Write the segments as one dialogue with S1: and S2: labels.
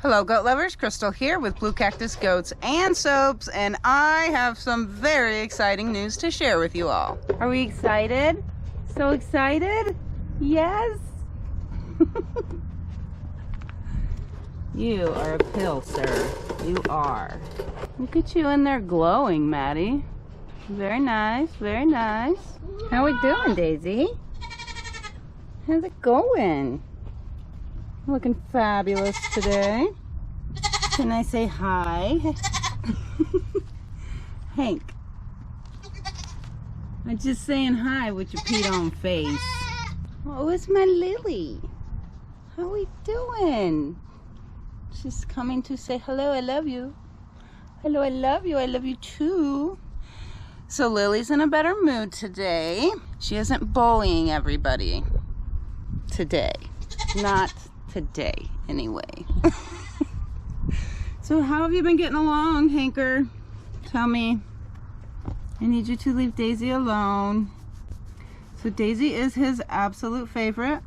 S1: Hello goat lovers, Crystal here with Blue Cactus Goats and Soaps, and I have some very exciting news to share with you all. Are we excited? So excited? Yes? You are a pill, sir. You are. Look at you in there glowing, Maddie. Very nice, very nice. How we doing, Daisy? How's it going? Looking fabulous today. Can I say hi? Hank. I'm just saying hi with your peed on face. Oh, it's my Lily. How we doing? She's coming to say hello, I love you. Hello, I love you too. So Lily's in a better mood today. She isn't bullying everybody today. Not today, anyway. So how have you been getting along, Hanker? Tell me. I need you to leave Daisy alone. So Daisy is his absolute favorite.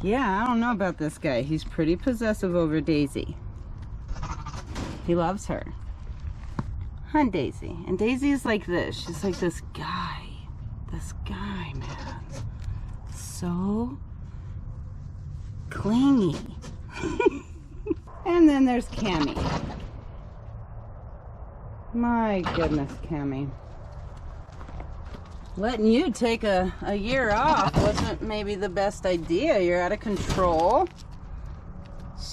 S1: Yeah, I don't know about this guy. He's pretty possessive over Daisy. He loves her. Huh, Daisy? And Daisy is like this. She's like this guy. This guy, man. So clingy. And then there's Cammy. My goodness, Cammy. Letting you take a year off wasn't maybe the best idea. You're out of control.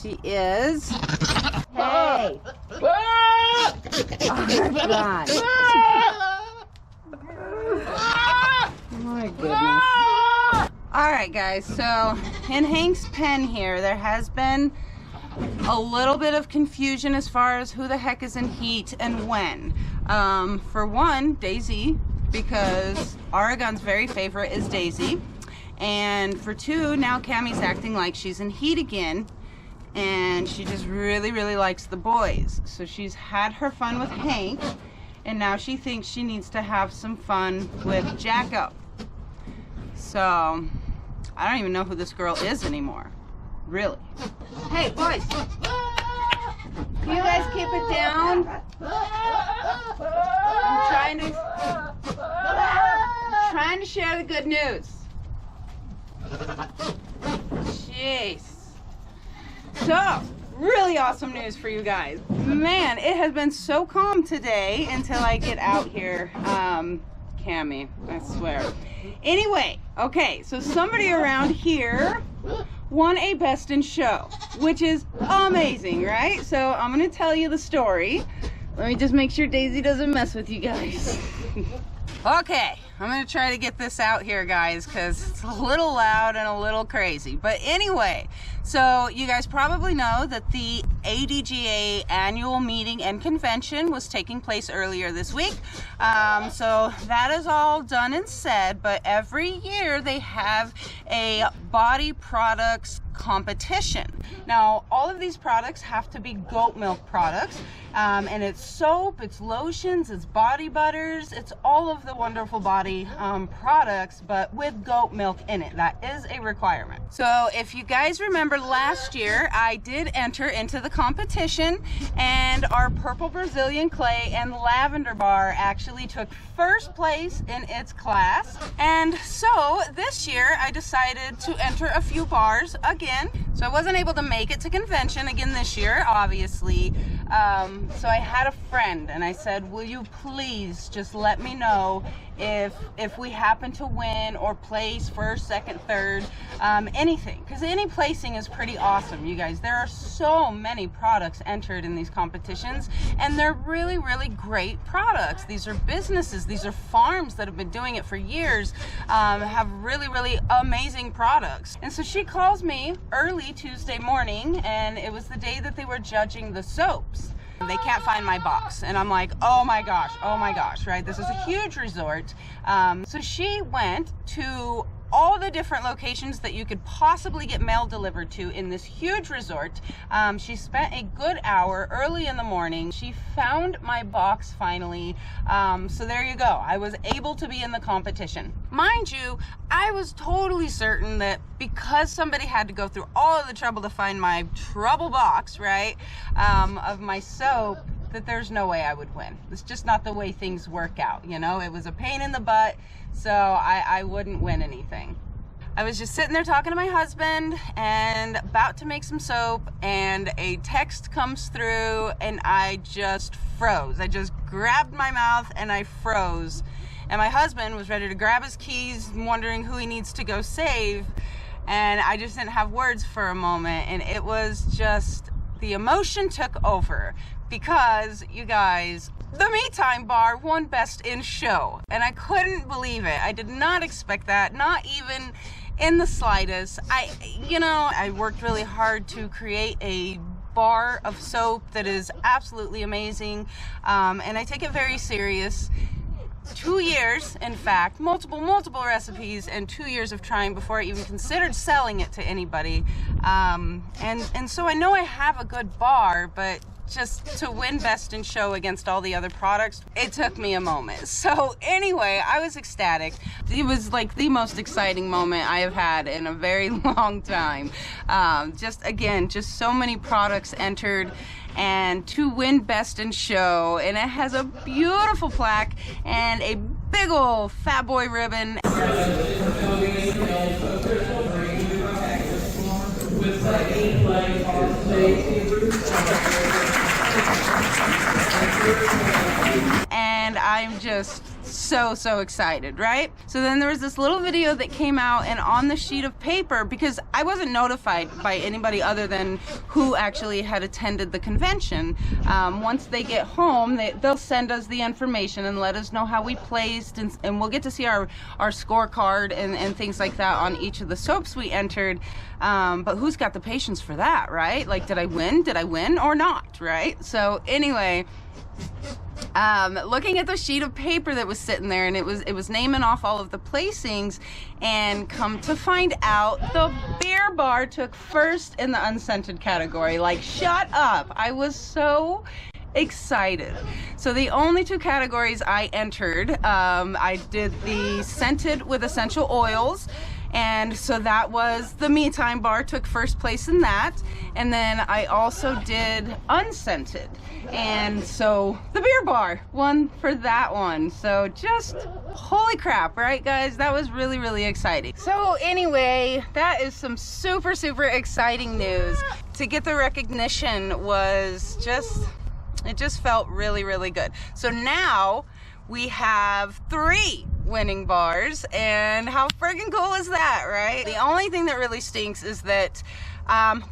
S1: She is. Hey! Oh my God. My goodness. Alright guys, so in Hank's pen here, there has been a little bit of confusion as far as who the heck is in heat and when. For one, Daisy, because Oregon's very favorite is Daisy. And for two, now Cammy's acting like she's in heat again. And she just really, really likes the boys. So she's had her fun with Hank, and now she thinks she needs to have some fun with Jacko. So, I don't even know who this girl is anymore. Really. Hey, boys! Can you guys keep it down? I'm trying to share the good news. Jeez. So, really awesome news for you guys. Man, it has been so calm today until I get out here. Cammy, I swear. Anyway, okay, so somebody around here won a Best in Show, which is amazing, right? So I'm gonna tell you the story. Let me just make sure Daisy doesn't mess with you guys. Okay, I'm gonna try to get this out here, guys, because it's a little loud and a little crazy. But anyway, so you guys probably know that the ADGA annual meeting and convention was taking place earlier this week. So that is all done and said, but every year they have a body products competition. Now, all of these products have to be goat milk products, and it's soap, it's lotions, it's body butters, it's all of the wonderful body products, but with goat milk in it. That is a requirement. So if you guys remember last year, I did enter into the competition, and our purple Brazilian clay and lavender bar actually took first place in its class. And so this year I decided to enter a few bars again. So I wasn't able to make it to convention again this year, obviously. So I had a friend and I said, will you please just let me know if we happen to win or place first, second, third, anything, because any placing is pretty awesome, you guys. There are so many products entered in these competitions, and they're really, really great products. These are businesses, these are farms that have been doing it for years, have really, really amazing products. And so she calls me early Tuesday morning, and it was the day that they were judging the soaps. They can't find my box, and I'm like, oh my gosh, right? This is a huge resort. So she went to all the different locations that you could possibly get mail delivered to in this huge resort. She spent a good hour early in the morning. She found my box finally. So there you go. I was able to be in the competition. Mind you, I was totally certain that because somebody had to go through all of the trouble to find my trouble box, right, of my soap, that there's no way I would win. It's just not the way things work out, you know? It was a pain in the butt, so I wouldn't win anything. I was just sitting there talking to my husband and about to make some soap, and a text comes through and I just froze. I just grabbed my mouth and I froze. And my husband was ready to grab his keys, wondering who he needs to go save. And I just didn't have words for a moment, and it was just, the emotion took over. Because, you guys, the Me Time Bar won Best in Show. And I couldn't believe it. I did not expect that, not even in the slightest. I worked really hard to create a bar of soap that is absolutely amazing. And I take it very serious. 2 years, in fact, multiple recipes, and 2 years of trying before I even considered selling it to anybody. And so I know I have a good bar, but just to win Best in Show against all the other products, it took me a moment. So anyway, I was ecstatic. It was like the most exciting moment I have had in a very long time. Just so many products entered, and to win Best in Show, and it has a beautiful plaque and a big old fat boy ribbon. And I'm just so excited, right? So then there was this little video that came out, and on the sheet of paper, because I wasn't notified by anybody other than who actually had attended the convention. Once they get home, they'll send us the information and let us know how we placed, and we'll get to see our scorecard and things like that on each of the soaps we entered. But who's got the patience for that, right? Like, did I win or not, right? So anyway, looking at the sheet of paper that was sitting there, and it was naming off all of the placings, and come to find out, the beer bar took first in the unscented category. Like, shut up. I was so excited. So the only two categories I entered, I did the scented with essential oils, and so that was the Me Time Bar, took first place in that. And then I also did unscented, and so the beer bar won for that one. So just holy crap, right guys? That was really exciting. So anyway, that is some super exciting news. To get the recognition was it just felt really good. So now we have 3 winning bars, and how friggin' cool is that, right? The only thing that really stinks is that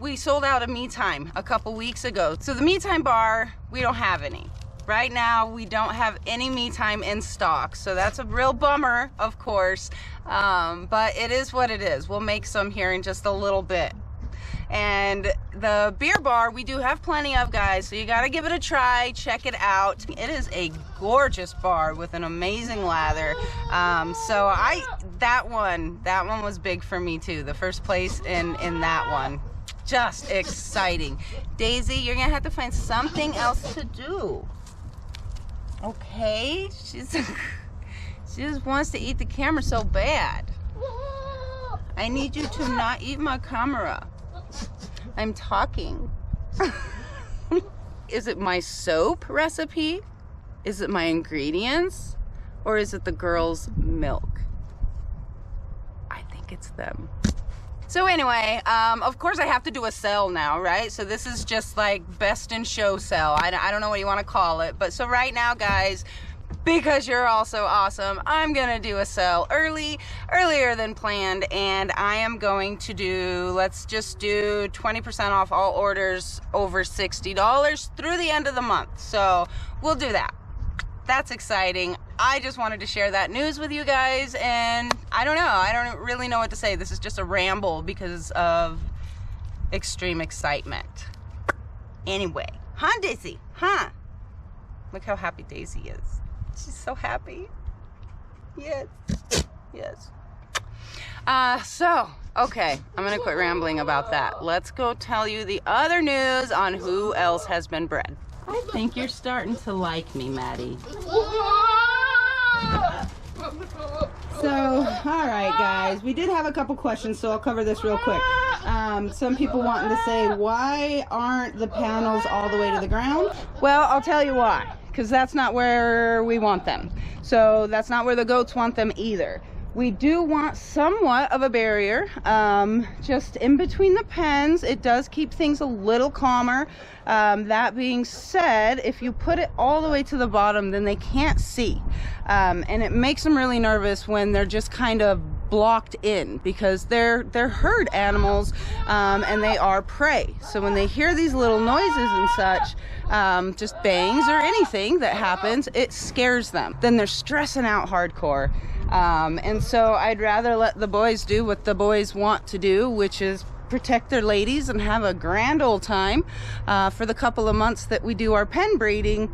S1: we sold out of Me Time a couple weeks ago. So the Me Time bar, we don't have any. Right now, we don't have any Me Time in stock. So that's a real bummer, of course. But it is what it is. We'll make some here in just a little bit. And the beer bar, we do have plenty of, guys, so you gotta give it a try, check it out. It is a gorgeous bar with an amazing lather. So that one was big for me too. The first place in that one, just exciting. Daisy, you're gonna have to find something else to do. Okay, she just wants to eat the camera so bad. I need you to not eat my camera. I'm talking. Is it my soap recipe? Is it my ingredients? Or is it the girls' milk? I think it's them. So anyway, of course I have to do a sale now, right? So this is just like Best in Show sale. I don't know what you want to call it. But so right now, guys, because you're all so awesome, I'm gonna do a sale earlier than planned, and I am going to do, let's just do 20% off all orders over $60 through the end of the month. So we'll do that. That's exciting. I just wanted to share that news with you guys, and I don't really know what to say. This is just a ramble because of extreme excitement. Anyway, huh, Daisy? Huh? Look how happy Daisy is. She's so happy. Yes. Okay, I'm gonna quit rambling about that. Let's go tell you the other news on who else has been bred. I think you're starting to like me, Maddie. So, all right, guys, we did have a couple questions, so I'll cover this real quick. Some people wanting to say, why aren't the panels all the way to the ground? Well, I'll tell you why, because that's not where we want them. So that's not where the goats want them either. We do want somewhat of a barrier, just in between the pens. It does keep things a little calmer. That being said, if you put it all the way to the bottom, then they can't see. And it makes them really nervous when they're just kind of blocked in, because they're herd animals, and they are prey. So when they hear these little noises and such, just bangs or anything that happens, it scares them. Then they're stressing out hardcore. And so I'd rather let the boys do what the boys want to do, which is protect their ladies and have a grand old time for the couple of months that we do our pen breeding.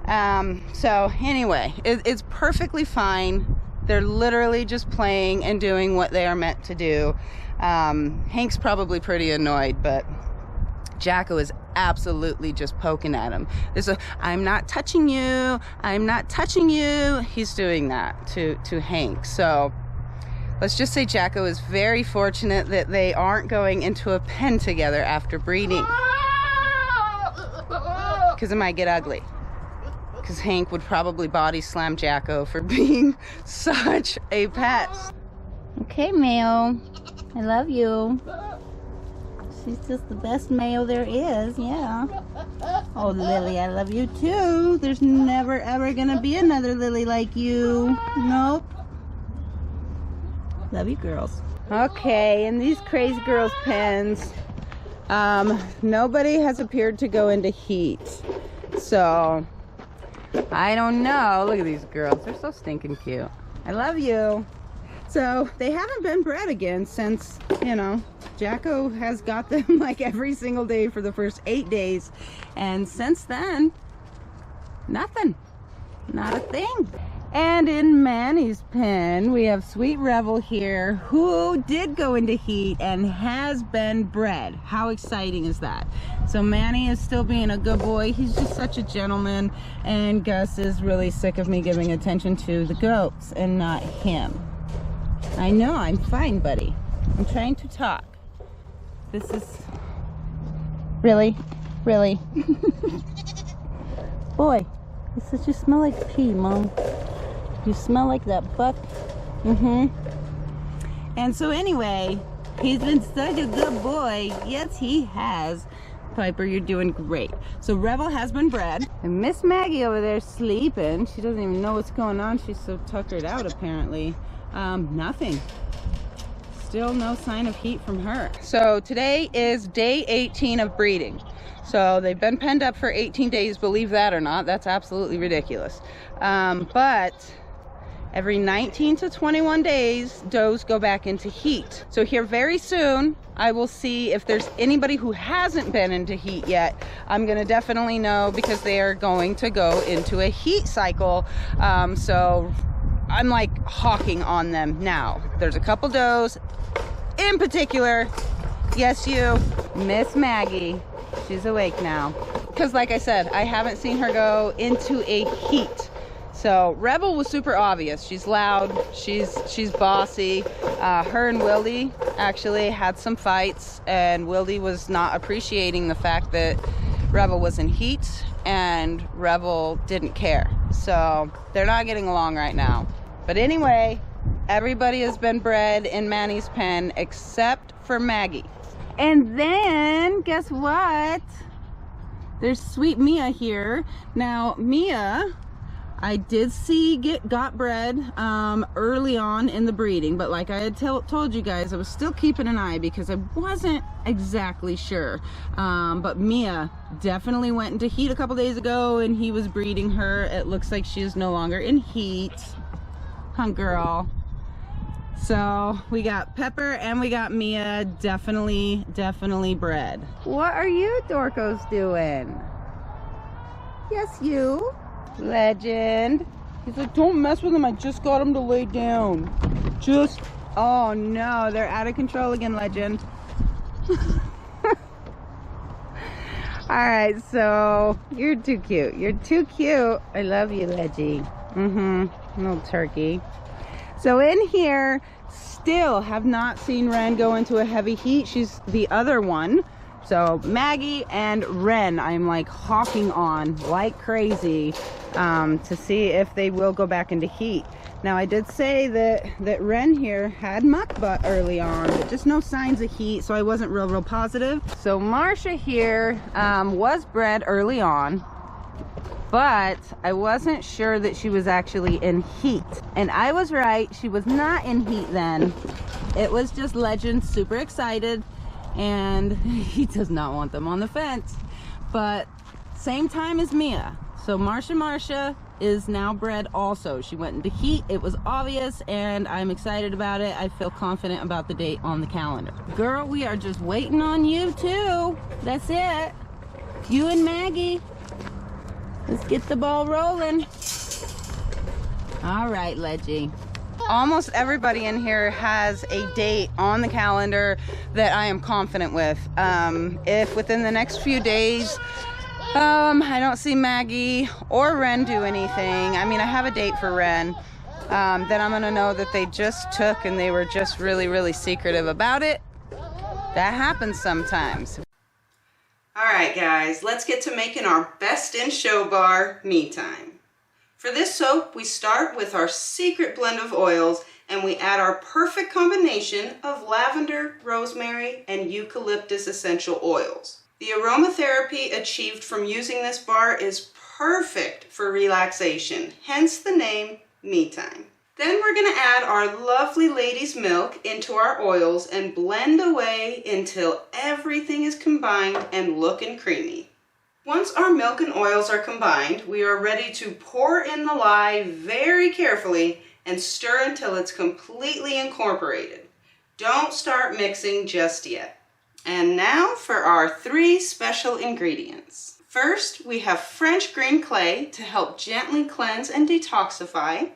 S1: So anyway, it's perfectly fine. They're literally just playing and doing what they are meant to do. Hank's probably pretty annoyed, but Jacko is absolutely just poking at him. There's a, I'm not touching you, I'm not touching you. He's doing that to Hank. So let's just say Jacko is very fortunate that they aren't going into a pen together after breeding, because it might get ugly. Because Hank would probably body slam Jacko for being such a pest. Okay, Mayo, I love you. She's just the best Mayo there is, yeah. Oh, Lily, I love you too. There's never ever gonna be another Lily like you. Nope. Love you, girls. Okay, in these crazy girls' pens, nobody has appeared to go into heat. So, I don't know. Look at these girls. They're so stinking cute. I love you. So, they haven't been bred again since, you know, Jacko has got them like every single day for the first 8 days. And since then, nothing. Not a thing. And in Manny's pen, we have Sweet Revel here, who did go into heat and has been bred. How exciting is that? So Manny is still being a good boy. He's just such a gentleman. And Gus is really sick of me giving attention to the goats and not him. I know, I'm fine, buddy. I'm trying to talk. This is... Really? Really? Boy, you said you smell like pee, Mom. You smell like that buck. And so anyway, he's been such a good boy. Yes, he has. Piper, you're doing great. So Revel has been bred. And Miss Maggie over there sleeping. She doesn't even know what's going on. She's so tuckered out, apparently. Nothing. Still no sign of heat from her. So today is day 18 of breeding. So they've been penned up for 18 days, believe that or not. That's absolutely ridiculous. But every 19 to 21 days, does go back into heat. So here very soon, I will see if there's anybody who hasn't been into heat yet. I'm gonna definitely know, because they are going to go into a heat cycle. So I'm like hawking on them now. There's a couple does in particular. Yes, you, Miss Maggie. She's awake now. Because like I said, I haven't seen her go into a heat. So Rebel was super obvious. She's loud, she's bossy. Her and Wildy actually had some fights, and Wildy was not appreciating the fact that Rebel was in heat and Rebel didn't care. So they're not getting along right now. But anyway, everybody has been bred in Manny's pen except for Maggie. And then, guess what? There's sweet Mia here. Now, Mia, I did see got bred early on in the breeding, but like I had told you guys, I was still keeping an eye because I wasn't exactly sure. But Mia definitely went into heat a couple days ago, and he was breeding her. It looks like she is no longer in heat. Huh, girl? So we got Pepper and we got Mia definitely bred. What are you dorkos doing? Yes, you. Legend. He's like, don't mess with him. I just got him to lay down. Just Oh no, they're out of control again, Legend. Alright, so you're too cute. You're too cute. I love you, Leggy. Little turkey. So in here, still have not seen Ren go into a heavy heat. She's the other one. So Maggie and Ren, I'm like hawking on like crazy to see if they will go back into heat. Now I did say that Ren here had muck butt early on, but just no signs of heat, so I wasn't real positive. So Marsha here was bred early on, but I wasn't sure that she was actually in heat. And I was right, she was not in heat then. It was just Legend super excited, and he does not want them on the fence. But same time as Mia. So Marsha is now bred also. She went into heat, it was obvious, and I'm excited about it. I feel confident about the date on the calendar. Girl, we are just waiting on you too. That's it. You and Maggie. Let's get the ball rolling. All right, Leggy. Almost everybody in here has a date on the calendar that I am confident with. If within the next few days I don't see Maggie or Ren do anything, I mean I have a date for Ren, then I'm gonna know that they just took and they were just really secretive about it. That happens sometimes. Alright guys, let's get to making our best in show bar me time. For this soap, we start with our secret blend of oils and we add our perfect combination of lavender, rosemary, and eucalyptus essential oils. The aromatherapy achieved from using this bar is perfect for relaxation, hence the name Me Time. Then we're going to add our lovely lady's milk into our oils and blend away until everything is combined and looking creamy. Once our milk and oils are combined, we are ready to pour in the lye very carefully and stir until it's completely incorporated. Don't start mixing just yet. And now for our 3 special ingredients. First, we have French green clay to help gently cleanse and detoxify.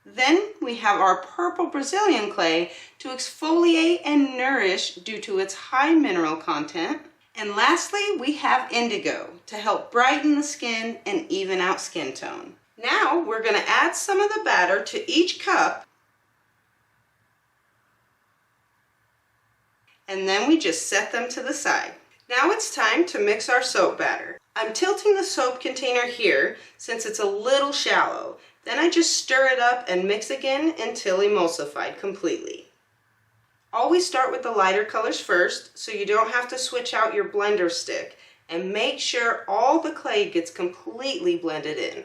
S1: Then we have our purple Brazilian clay to exfoliate and nourish due to its high mineral content. And lastly, we have indigo to help brighten the skin and even out skin tone. Now we're going to add some of the batter to each cup. And then we just set them to the side. Now it's time to mix our soap batter. I'm tilting the soap container here since it's a little shallow. Then I just stir it up and mix again until emulsified completely. Always start with the lighter colors first so you don't have to switch out your blender stick, and make sure all the clay gets completely blended in.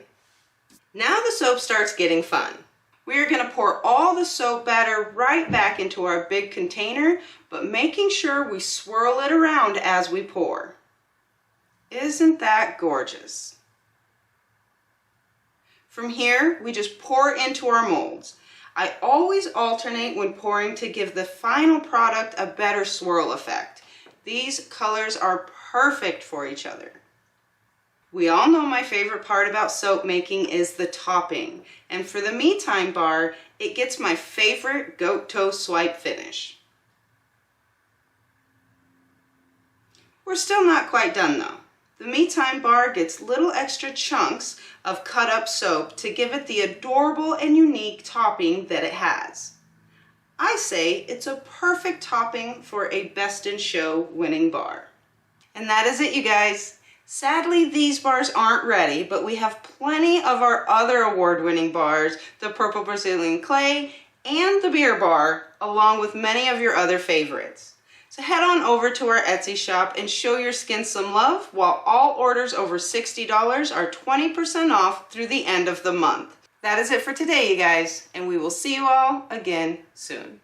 S1: Now the soap starts getting fun. We are going to pour all the soap batter right back into our big container, but making sure we swirl it around as we pour. Isn't that gorgeous? From here, we just pour into our molds. I always alternate when pouring to give the final product a better swirl effect. These colors are perfect for each other. We all know my favorite part about soap making is the topping, and for the Me Time bar, it gets my favorite goat toe swipe finish. We're still not quite done though. The Me Time bar gets little extra chunks of cut up soap to give it the adorable and unique topping that it has. I say it's a perfect topping for a Best in Show winning bar. And that is it, you guys. Sadly, these bars aren't ready, but we have plenty of our other award-winning bars, the Purple Brazilian Clay and the Beer Bar, along with many of your other favorites. So head on over to our Etsy shop and show your skin some love, while all orders over $60 are 20% off through the end of the month. That is it for today, you guys, and we will see you all again soon.